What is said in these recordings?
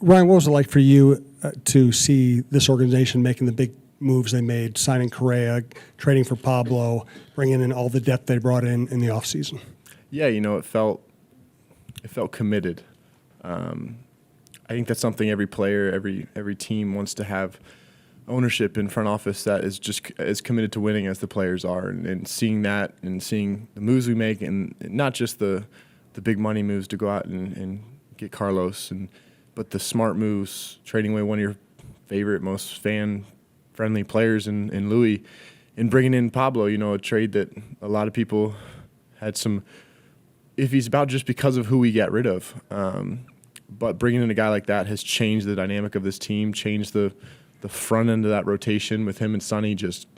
Ryan, what was it like for you to see this organization making the big moves they made, signing Correa, trading for Pablo, bringing in all the depth they brought in the offseason? Yeah, it felt committed. I think that's something every player, every team wants to have ownership in front office that is just as committed to winning as the players are, and seeing that and seeing the moves we make, and not just the big money moves to go out and get Carlos, but the smart moves, trading away one of your favorite, most fan-friendly players in Louis, and bringing in Pablo, a trade that a lot of people had some iffies about just because of who we got rid of. But bringing in a guy like that has changed the dynamic of this team, changed the front end of that rotation with him and Sonny just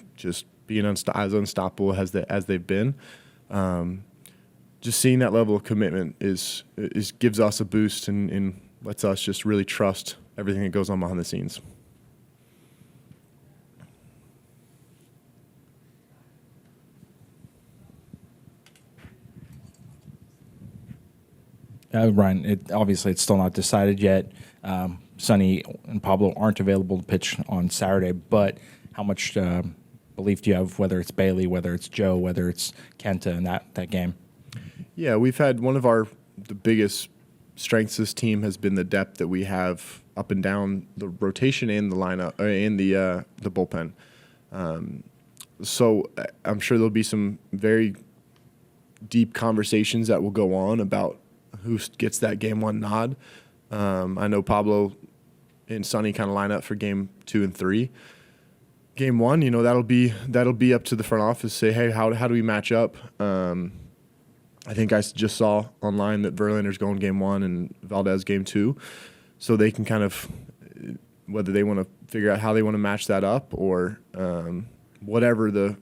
being as unstoppable as they've been. Just seeing that level of commitment is gives us a boost and lets us just really trust everything that goes on behind the scenes. Ryan, obviously it's still not decided yet. Sonny and Pablo aren't available to pitch on Saturday, but how much belief do you have, whether it's Bailey, whether it's Joe, whether it's Kenta in that game? Yeah, we've had the biggest strengths of this team has been the depth that we have up and down the rotation and the lineup and the bullpen. So I'm sure there'll be some very deep conversations that will go on about who gets that game one nod. I know Pablo and Sonny kind of line up for game 2 and 3. Game 1, that'll be up to the front office to say, hey, how do we match up? I think I just saw online that Verlander's going game 1 and Valdez game 2, so they can kind of whether they want to figure out how they want to match that up or whatever the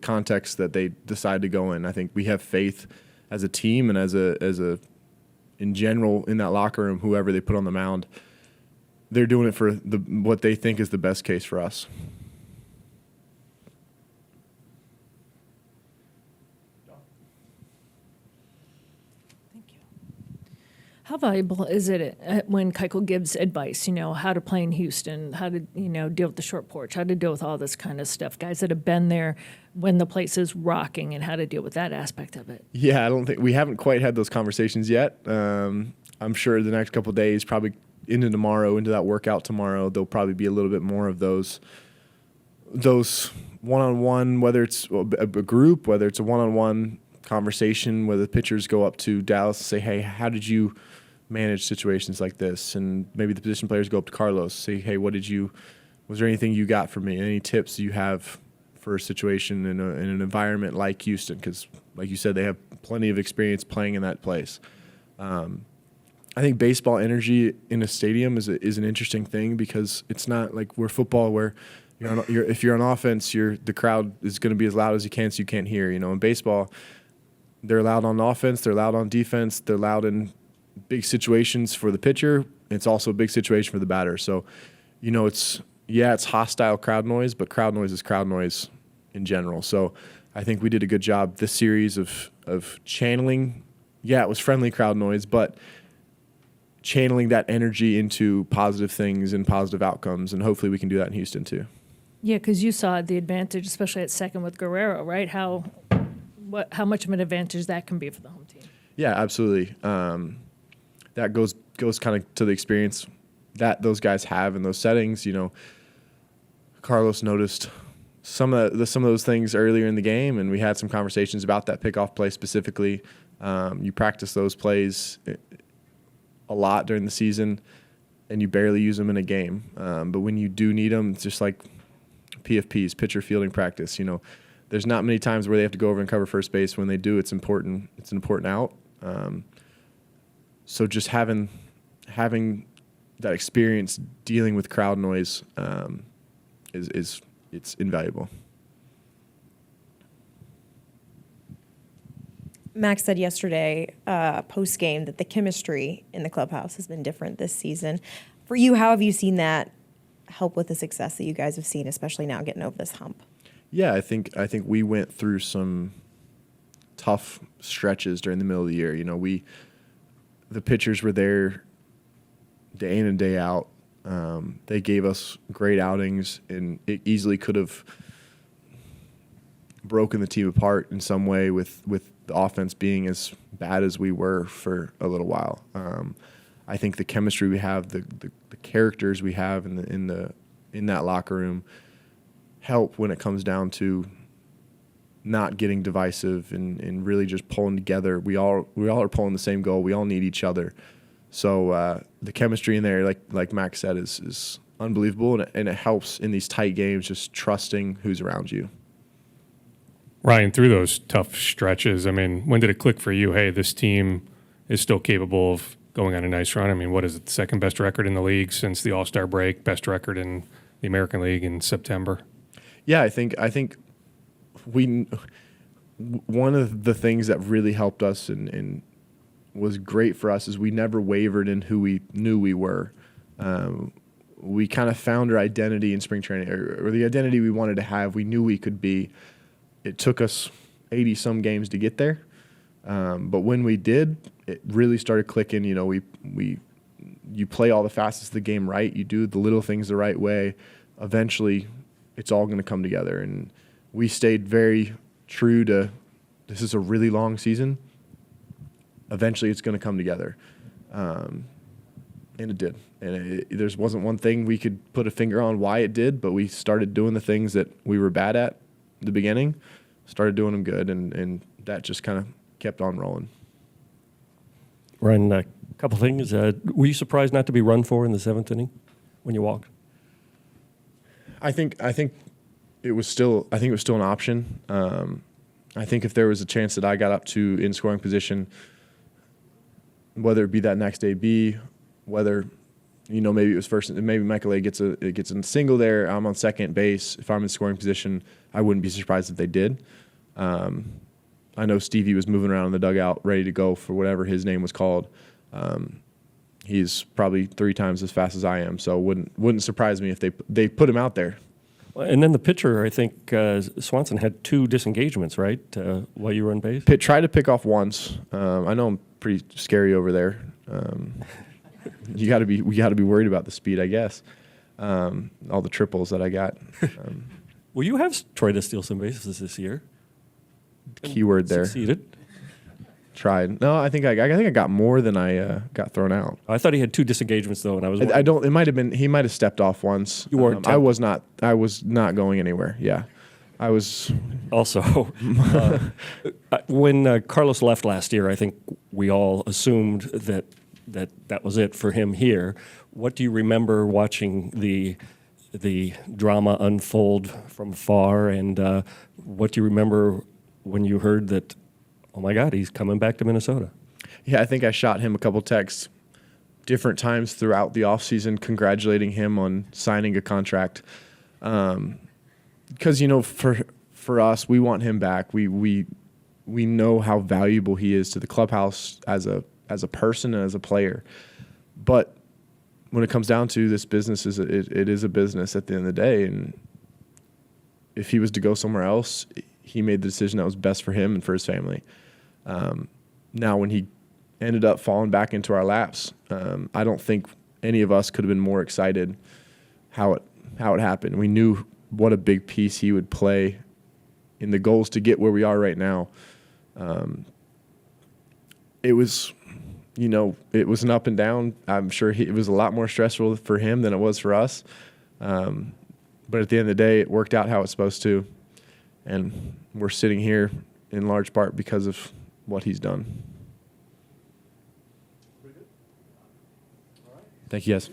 context that they decide to go in. I think we have faith as a team and as a in general in that locker room, whoever they put on the mound, they're doing it for what they think is the best case for us. Thank you. How valuable is it when Keuchel gives advice, how to play in Houston, how to, deal with the short porch, how to deal with all this kind of stuff, guys that have been there when the place is rocking and how to deal with that aspect of it? Yeah, I don't think we haven't quite had those conversations yet. I'm sure the next couple of days, probably into that workout tomorrow, there'll probably be a little bit more of those one-on-one, whether it's a group, whether it's a one-on-one conversation, where the pitchers go up to Dallas and say, hey, how did you manage situations like this? And maybe the position players go up to Carlos, say, hey, was there anything you got from me? Any tips you have for a situation in an environment like Houston? Because, like you said, they have plenty of experience playing in that place. I think baseball energy in a stadium is an interesting thing because it's not like we're football where if you're on offense, the crowd is going to be as loud as you can so you can't hear. In baseball, they're loud on offense, they're loud on defense, they're loud in big situations for the pitcher. It's also a big situation for the batter. So, it's hostile crowd noise, but crowd noise is crowd noise in general. So I think we did a good job this series of channeling. Yeah, it was friendly crowd noise, but channeling that energy into positive things and positive outcomes, and hopefully we can do that in Houston too. Yeah, because you saw the advantage, especially at second with Guerrero, right? How much of an advantage that can be for the home team. Yeah, absolutely. That goes kind of to the experience that those guys have in those settings. Carlos noticed some of those things earlier in the game, and we had some conversations about that pickoff play specifically. You practice those plays a lot during the season, and you barely use them in a game. But when you do need them, it's just like PFPs, pitcher fielding practice. There's not many times where they have to go over and cover first base. When they do, it's important. It's an important out. So just having that experience dealing with crowd noise it's invaluable. Max said yesterday, post-game, that the chemistry in the clubhouse has been different this season. For you, how have you seen that help with the success that you guys have seen, especially now getting over this hump? Yeah, I think we went through some tough stretches during the middle of the year. The pitchers were there day in and day out. They gave us great outings, and it easily could have broken the team apart in some way with the offense being as bad as we were for a little while. I think the chemistry we have, the characters we have in that locker room help when it comes down to not getting divisive and really just pulling together. We all are pulling the same goal. We all need each other. So the chemistry in there, like Max said, is unbelievable, and it helps in these tight games, just trusting who's around you. Ryan, through those tough stretches, I mean, when did it click for you? Hey, this team is still capable of going on a nice run. I mean, what is it? The second best record in the league since the All-Star break, best record in the American League in September. Yeah, I think one of the things that really helped us and was great for us is we never wavered in who we knew we were. We kind of found our identity in spring training, or the identity we wanted to have. We knew we could be. It took us 80-some games to get there, but when we did, it really started clicking. You know, you play all the facets of the game right. You do the little things the right way. Eventually, it's all going to come together, and we stayed very true to this is a really long season. Eventually, it's going to come together, and it did. And there wasn't one thing we could put a finger on why it did, but we started doing the things that we were bad at the beginning, started doing them good, and that just kind of kept on rolling. Ryan, a couple things. Were you surprised not to be run for in the 7th inning when you walked? I think it was still an option. I think if there was a chance that I got up to in scoring position, whether it be that next AB, whether maybe it was first, maybe Michael A gets a single there. I'm on second base. If I'm in scoring position, I wouldn't be surprised if they did. I know Stevie was moving around in the dugout, ready to go for whatever his name was called. He's probably 3 times as fast as I am, so wouldn't surprise me if they put him out there. And then the pitcher, I think Swanson had 2 disengagements, right, while you were on base? Tried to pick off once. I know I'm pretty scary over there. We got to be worried about the speed, I guess. All the triples that I got. Well, you have tried to steal some bases this year. Keyword there. Succeeded. Tried. No, I think I got more than I got thrown out. I thought he had 2 disengagements though, and I was. I don't. It might have been. He might have stepped off once. You weren't. I was not. I was not going anywhere. Yeah, I was. Also, when Carlos left last year, I think we all assumed that was it for him here. What do you remember watching the drama unfold from afar, and what do you remember when you heard that, oh my God, he's coming back to Minnesota? Yeah, I think I shot him a couple texts different times throughout the offseason congratulating him on signing a contract. Because, for us, we want him back. We know how valuable he is to the clubhouse as a person and as a player. But when it comes down to this business, it is a business at the end of the day. And if he was to go somewhere else, he made the decision that was best for him and for his family. Now, when he ended up falling back into our laps, I don't think any of us could have been more excited how it happened. We knew what a big piece he would play in the goals to get where we are right now. It was, it was an up and down. I'm sure it was a lot more stressful for him than it was for us. But at the end of the day, it worked out how it's supposed to. And we're sitting here in large part because of what he's done. Thank you, guys.